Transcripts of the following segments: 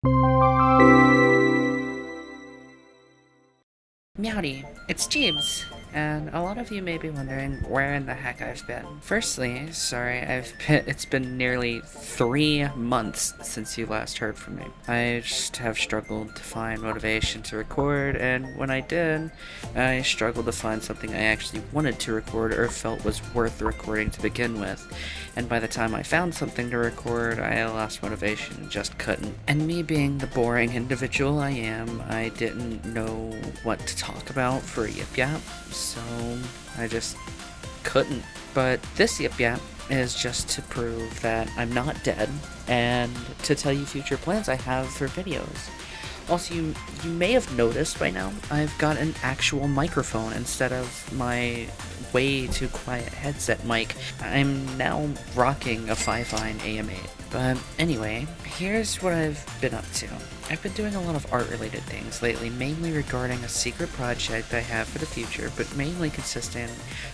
Meowdy, it's Cheebs, and a lot of you may be wondering where in the heck I've been. Firstly, sorry, it's been nearly 3 months since you last heard from me. I just have struggled to find motivation to record, and when I did, I struggled to find something I actually wanted to record or felt was worth recording to begin with. And by the time I found something to record, I lost motivation and just couldn't. And me being the boring individual I am, I didn't know what to talk about for a Yip Yap, so I just couldn't. But this Yip Yap is just to prove that I'm not dead, and to tell you future plans I have for videos. Also, you may have noticed by now, I've got an actual microphone instead of my way too quiet headset mic. I'm now rocking a Fifine AM8. But anyway, here's what I've been up to. I've been doing a lot of art-related things lately, mainly regarding a secret project I have for the future, but mainly consisting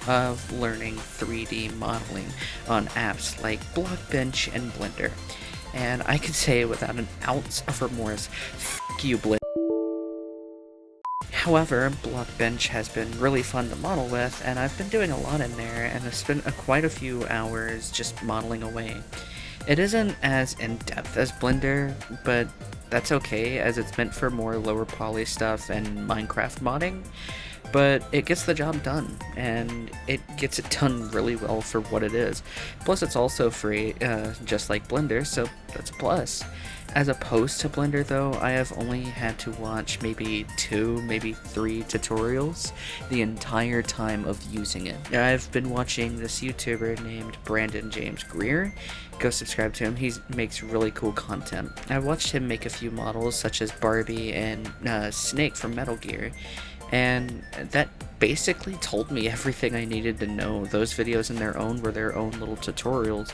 of learning 3D modeling on apps like Blockbench and Blender. And I can say without an ounce of remorse, f*** you, Blender. However, Blockbench has been really fun to model with, and I've been doing a lot in there, and I've spent quite a few hours just modeling away. It isn't as in-depth as Blender, but that's okay, as it's meant for more lower poly stuff and Minecraft modding. But it gets the job done, and it gets it done really well for what it is. Plus, it's also free, just like Blender, so that's a plus. As opposed to Blender, though, I have only had to watch maybe 2, maybe 3 tutorials the entire time of using it. I've been watching this YouTuber named Brandon James Greer. Go subscribe to him, he makes really cool content. I watched him make a few models such as Barbie and Snake from Metal Gear, and that basically told me everything I needed to know. Those videos in their own were their own little tutorials.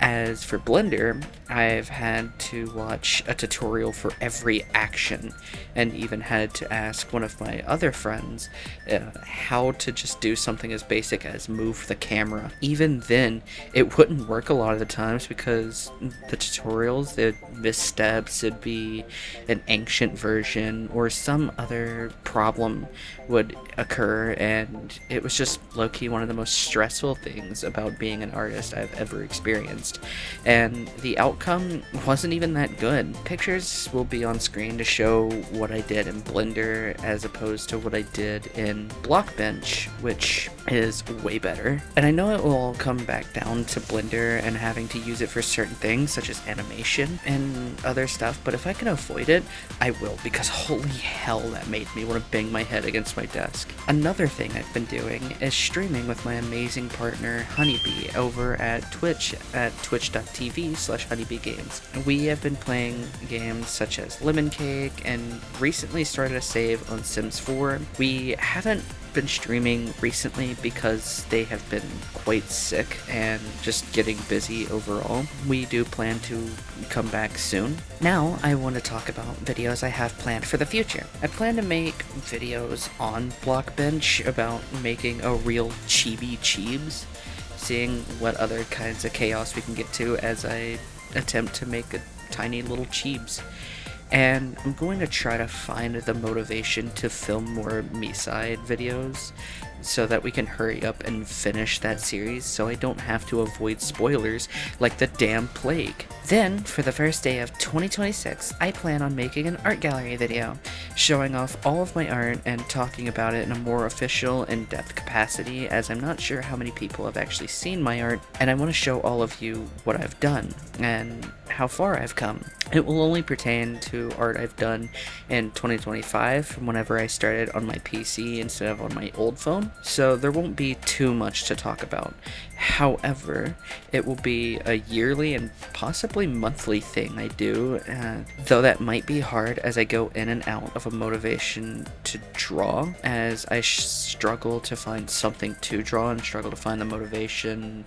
As for Blender, I've had to watch a tutorial for every action, and even had to ask one of my other friends how to just do something as basic as move the camera. Even then, it wouldn't work a lot of the times because the tutorials, they'd missteps, it'd be an ancient version, or some other problem would occur, and it was just low-key one of the most stressful things about being an artist I've ever experienced. And the outcome wasn't even that good. Pictures will be on screen to show what I did in Blender as opposed to what I did in Blockbench, which is way better. And I know it will all come back down to Blender and having to use it for certain things such as animation and other stuff, but if I can avoid it, I will, because holy hell, that made me want to bang my head against my desk. Another thing I've been doing is streaming with my amazing partner Honeybee over at Twitch at twitch.tv/honeybeegames. We have been playing games such as Lemon Cake and recently started a save on Sims 4. We haven't been streaming recently because they have been quite sick and just getting busy overall. We do plan to come back soon. Now I want to talk about videos I have planned for the future. I plan to make videos on Blockbench about making a real chibi Cheebs, seeing what other kinds of chaos we can get to as I attempt to make a tiny little Cheebs. And I'm going to try to find the motivation to film more me-side videos so that we can hurry up and finish that series so I don't have to avoid spoilers like the damn plague. Then, for the first day of 2026, I plan on making an art gallery video, showing off all of my art and talking about it in a more official, in-depth capacity, as I'm not sure how many people have actually seen my art, and I want to show all of you what I've done and how far I've come. It will only pertain to art I've done in 2025 from whenever I started on my PC instead of on my old phone, so there won't be too much to talk about. However, it will be a yearly and possibly monthly thing I do, though that might be hard as I go in and out of a motivation to draw, as I struggle to find something to draw and struggle to find the motivation.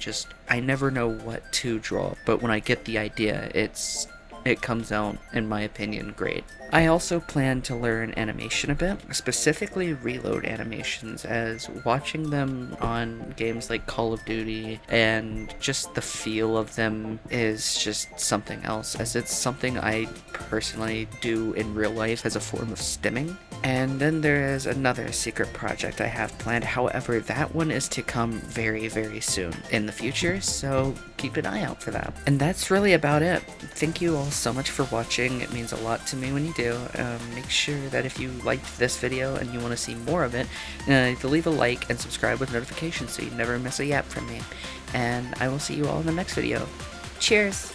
I never know what to draw, but when I get the idea, it's it comes out, in my opinion, great. I also plan to learn animation a bit, specifically reload animations, as watching them on games like Call of Duty and just the feel of them is just something else, as it's something I personally do in real life as a form of stimming. And then there is another secret project I have planned, however, that one is to come very, very soon in the future, so keep an eye out for that. And that's really about it. Thank you all so much for watching, it means a lot to me when you do. Make sure that if you liked this video and you want to see more of it, to leave a like and subscribe with notifications so you never miss a yap from me. And I will see you all in the next video. Cheers!